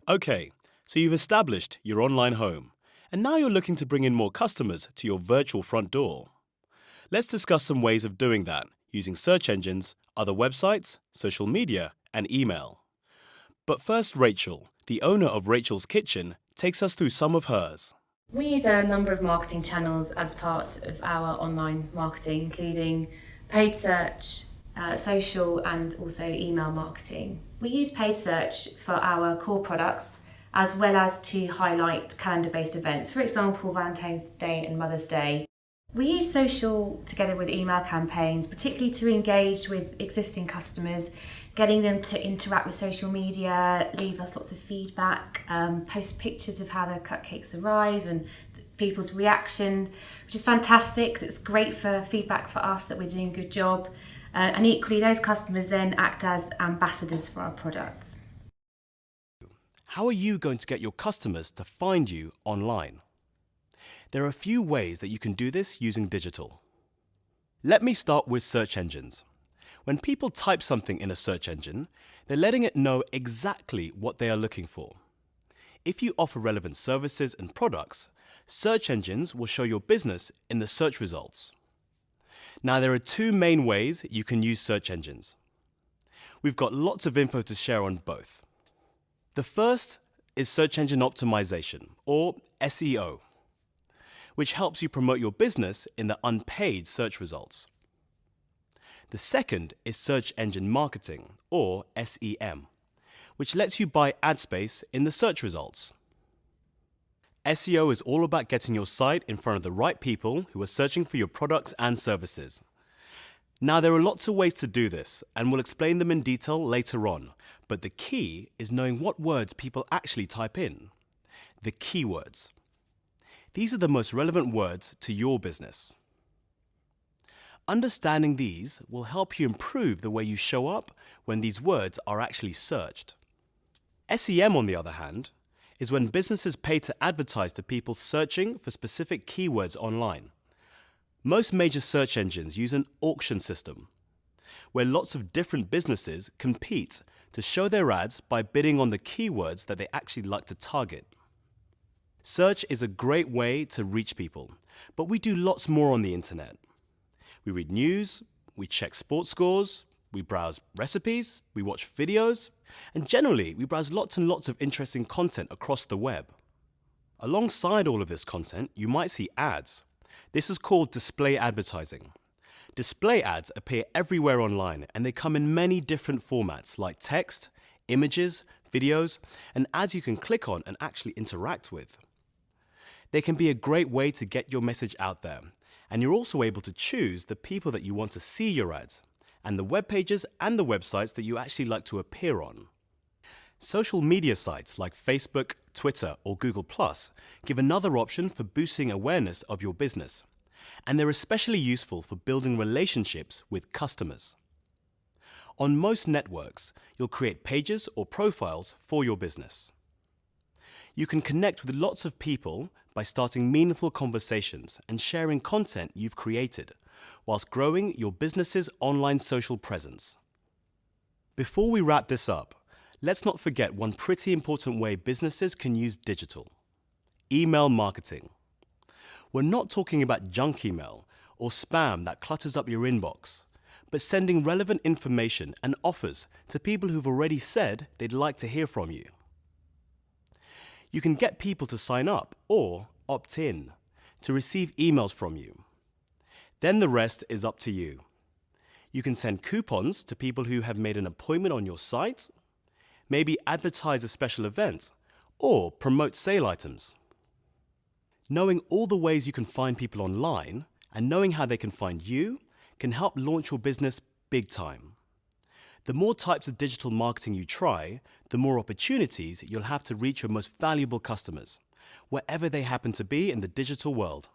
Okay, so you've established your online home, and now you're looking to bring in more customers to your virtual front door. Let's discuss some ways of doing that using search engines, other websites, social media, and email. But first, Rachel, the owner of Rachel's Kitchen, takes us through some of hers. We use a number of marketing channels as part of our online marketing, including paid search, social, and also email marketing. We use paid search for our core products as well as to highlight calendar-based events, for example, Valentine's Day and Mother's Day. We use social together with email campaigns, particularly to engage with existing customers, getting them to interact with social media, leave us lots of feedback, post pictures of how their cupcakes arrive and people's reaction, which is fantastic. It's great for feedback for us that we're doing a good job. And equally, those customers then act as ambassadors for our products. How are you going to get your customers to find you online? There are a few ways that you can do this using digital. Let me start with search engines. When people type something in a search engine, they're letting it know exactly what they are looking for. If you offer relevant services and products, search engines will show your business in the search results. Now, there are two main ways you can use search engines. We've got lots of info to share on both. The first is search engine optimization, or SEO, which helps you promote your business in the unpaid search results. The second is search engine marketing, or SEM, which lets you buy ad space in the search results. SEO is all about getting your site in front of the right people who are searching for your products and services. Now, there are lots of ways to do this, and we'll explain them in detail later on, but the key is knowing what words people actually type in. The keywords. These are the most relevant words to your business. Understanding these will help you improve the way you show up when these words are actually searched. SEM, on the other hand, is when businesses pay to advertise to people searching for specific keywords online. Most major search engines use an auction system, where lots of different businesses compete to show their ads by bidding on the keywords that they actually like to target. Search is a great way to reach people, but we do lots more on the internet. We read news, we check sports scores, we browse recipes, we watch videos, and generally we browse lots and lots of interesting content across the web. Alongside all of this content, you might see ads. This is called display advertising. Display ads appear everywhere online, and they come in many different formats like text, images, videos, and ads you can click on and actually interact with. They can be a great way to get your message out there, and you're also able to choose the people that you want to see your ads, and the web pages and the websites that you actually like to appear on. Social media sites like Facebook, Twitter, or Google+ give another option for boosting awareness of your business, and they're especially useful for building relationships with customers. On most networks, you'll create pages or profiles for your business. You can connect with lots of people by starting meaningful conversations and sharing content you've created, whilst growing your business's online social presence. Before we wrap this up, let's not forget one pretty important way businesses can use digital: email marketing. We're not talking about junk email or spam that clutters up your inbox, but sending relevant information and offers to people who've already said they'd like to hear from you. You can get people to sign up or opt in to receive emails from you. Then the rest is up to you. You can send coupons to people who have made an appointment on your site, maybe advertise a special event, or promote sale items. Knowing all the ways you can find people online and knowing how they can find you can help launch your business big time. The more types of digital marketing you try, the more opportunities you'll have to reach your most valuable customers, wherever they happen to be in the digital world.